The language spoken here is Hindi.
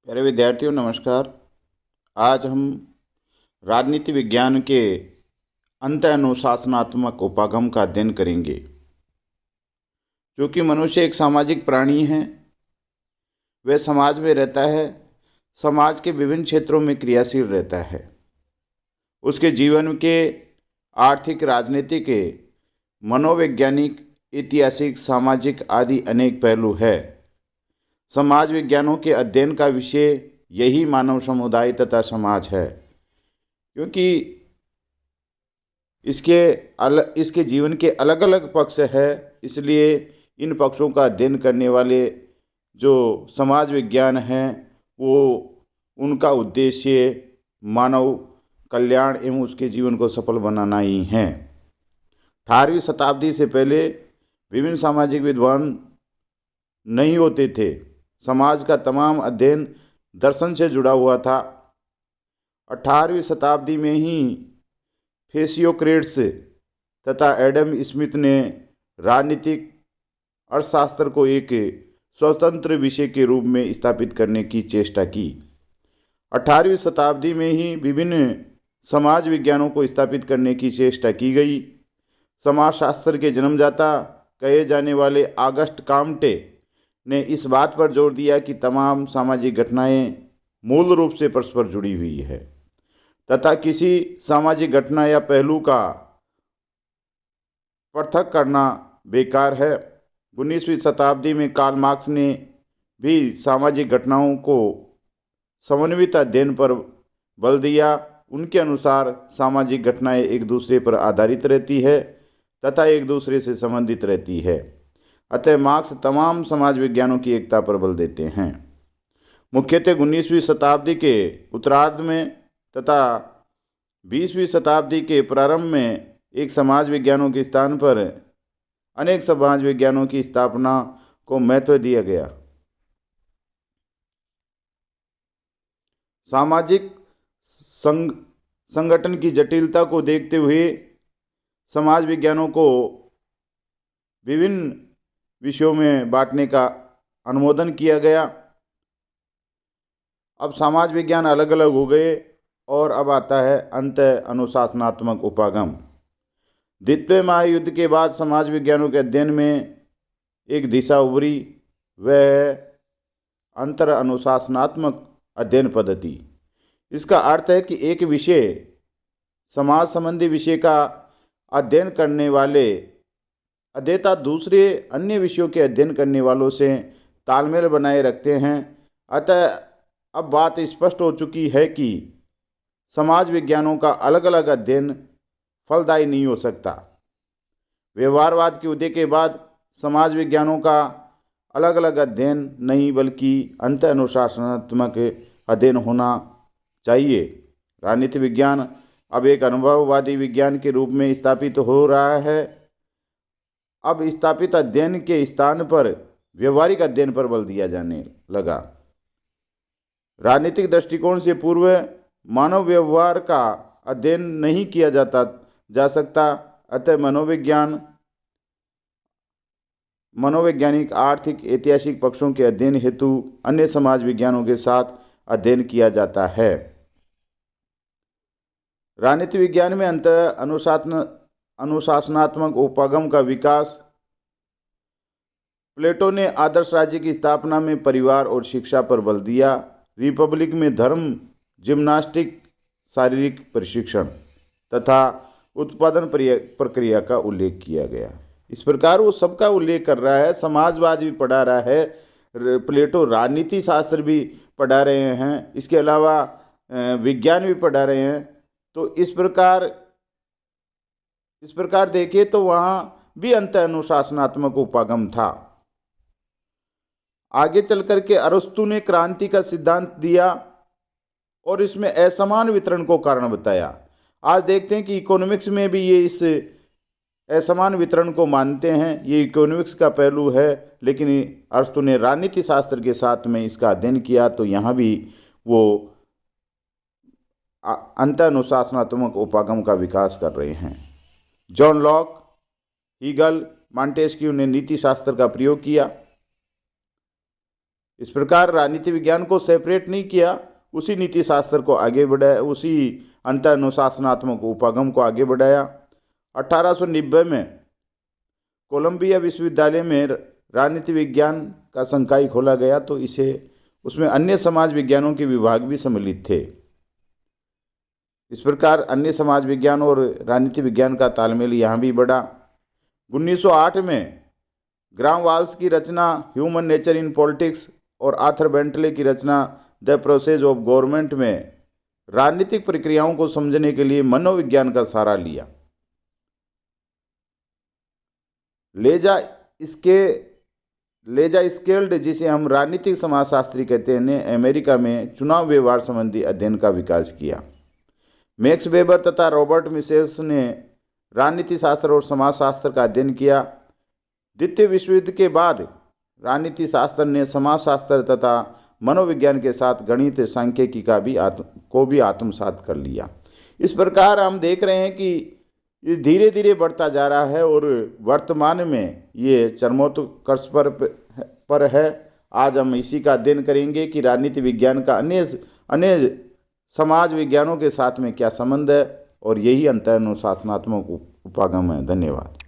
प्यारे विद्यार्थियों नमस्कार। आज हम राजनीति विज्ञान के अंत अनुशासनात्मक उपागम का अध्ययन करेंगे। क्योंकि मनुष्य एक सामाजिक प्राणी है, वह समाज में रहता है, समाज के विभिन्न क्षेत्रों में क्रियाशील रहता है। उसके जीवन के आर्थिक, राजनीतिक, मनोवैज्ञानिक, ऐतिहासिक, सामाजिक आदि अनेक पहलू है। समाज विज्ञानों के अध्ययन का विषय यही मानव समुदाय तथा समाज है। क्योंकि इसके जीवन के अलग अलग पक्ष है, इसलिए इन पक्षों का अध्ययन करने वाले जो समाज विज्ञान हैं वो उनका उद्देश्य मानव कल्याण एवं उसके जीवन को सफल बनाना ही है। 18वीं शताब्दी से पहले विभिन्न सामाजिक विद्वान नहीं होते थे। समाज का तमाम अध्ययन दर्शन से जुड़ा हुआ था। 18वीं शताब्दी में ही फेसियोक्रेट्स तथा एडम स्मिथ ने राजनीतिक अर्थशास्त्र को एक स्वतंत्र विषय के रूप में स्थापित करने की चेष्टा की। 18वीं शताब्दी में ही विभिन्न समाज विज्ञानों को स्थापित करने की चेष्टा की गई। समाजशास्त्र के जन्मदाता कहे जाने वाले ऑगस्ट काम्टे ने इस बात पर जोर दिया कि तमाम सामाजिक घटनाएं मूल रूप से परस्पर जुड़ी हुई है तथा किसी सामाजिक घटना या पहलू का पृथक करना बेकार है। 19वीं शताब्दी में कार्ल मार्क्स ने भी सामाजिक घटनाओं को समन्वित अध्ययन पर बल दिया। उनके अनुसार सामाजिक घटनाएं एक दूसरे पर आधारित रहती है तथा एक दूसरे से संबंधित रहती है। अतः मार्क्स तमाम समाज विज्ञानों की एकता पर बल देते हैं। मुख्यतः 19वीं शताब्दी के उत्तरार्ध में तथा 20वीं शताब्दी के प्रारंभ में एक समाज विज्ञानों के स्थान पर अनेक समाज विज्ञानों की स्थापना को महत्व दिया गया। सामाजिक संगठन की जटिलता को देखते हुए समाज विज्ञानों को विभिन्न विषयों में बांटने का अनुमोदन किया गया। अब समाज विज्ञान अलग अलग हो गए और अब आता है अंत अनुशासनात्मक उपागम। द्वितीय महायुद्ध के बाद समाज विज्ञानों के अध्ययन में एक दिशा उभरी, वह है अंतर अनुशासनात्मक अध्ययन पद्धति। इसका अर्थ है कि एक विषय समाज संबंधी विषय का अध्ययन करने वाले अध्येता दूसरे अन्य विषयों के अध्ययन करने वालों से तालमेल बनाए रखते हैं। अतः अब बात स्पष्ट हो चुकी है कि समाज विज्ञानों का अलग अलग अध्ययन फलदायी नहीं हो सकता। व्यवहारवाद के उदय के बाद समाज विज्ञानों का अलग अलग अध्ययन नहीं बल्कि अंत अनुशासनात्मक अध्ययन होना चाहिए। राजनीति विज्ञान अब एक अनुभववादी विज्ञान के रूप में स्थापित हो रहा है। अब स्थापित अध्ययन के स्थान पर व्यवहारिक अध्ययन पर बल दिया जाने लगा। राजनीतिक दृष्टिकोण से पूर्व मानव व्यवहार का अध्ययन नहीं किया जा सकता। अतः मनोवैज्ञानिक, आर्थिक, ऐतिहासिक पक्षों के अध्ययन हेतु अन्य समाज विज्ञानों के साथ अध्ययन किया जाता है। राजनीति विज्ञान में अंत अनुशासनात्मक उपागम का विकास प्लेटो ने आदर्श राज्य की स्थापना में परिवार और शिक्षा पर बल दिया। रिपब्लिक में धर्म, जिम्नास्टिक, शारीरिक प्रशिक्षण तथा उत्पादन प्रक्रिया का उल्लेख किया गया। इस प्रकार वो सबका उल्लेख कर रहा है। समाजवाद भी पढ़ा रहा है, प्लेटो राजनीति शास्त्र भी पढ़ा रहे हैं, इसके अलावा विज्ञान भी पढ़ा रहे हैं। तो इस प्रकार देखिए तो वहाँ भी अंत अनुशासनात्मक उपागम था। आगे चल करके अरस्तु ने क्रांति का सिद्धांत दिया और इसमें असमान वितरण को कारण बताया। आज देखते हैं कि इकोनॉमिक्स में भी ये इस असमान वितरण को मानते हैं। ये इकोनॉमिक्स का पहलू है, लेकिन अरस्तु ने राजनीति शास्त्र के साथ में इसका अध्ययन किया, तो यहाँ भी वो अंत अनुशासनात्मक उपागम का विकास कर रहे हैं। जॉन लॉक, हीगल, मॉन्टेस्क्यू ने नीति शास्त्र का प्रयोग किया। इस प्रकार राजनीति विज्ञान को सेपरेट नहीं किया, उसी नीति शास्त्र को आगे बढ़ाया, उसी अंतर्नुशासनात्मक उपागम को आगे बढ़ाया। 1890 में कोलंबिया विश्वविद्यालय में राजनीति विज्ञान का संकाय खोला गया, तो उसमें अन्य समाज विज्ञानों के विभाग भी सम्मिलित थे। इस प्रकार अन्य समाज विज्ञान और राजनीति विज्ञान का तालमेल यहाँ भी बढ़ा। 1908 में ग्राम वाल्स की रचना ह्यूमन नेचर इन पॉलिटिक्स और आर्थर बेंटले की रचना द प्रोसेस ऑफ गवर्नमेंट में राजनीतिक प्रक्रियाओं को समझने के लिए मनोविज्ञान का सहारा लिया। लेजा स्केल्ड, जिसे हम राजनीतिक समाजशास्त्री कहते हैं, ने अमेरिका में चुनाव व्यवहार संबंधी अध्ययन का विकास किया। मैक्स वेबर तथा रॉबर्ट मिसेल्स ने राजनीति शास्त्र और समाजशास्त्र का अध्ययन किया। द्वितीय विश्व युद्ध के बाद राजनीति शास्त्र ने समाजशास्त्र तथा मनोविज्ञान के साथ गणित सांख्यिकी को भी आत्मसात कर लिया। इस प्रकार हम देख रहे हैं कि ये धीरे धीरे बढ़ता जा रहा है और वर्तमान में ये चरमोत्कर्ष पर है। आज हम इसी का अध्ययन करेंगे कि राजनीति विज्ञान का अन्य समाज विज्ञानों के साथ में क्या संबंध है, और यही अंतर्नुशासनात्मक उपागम है। धन्यवाद।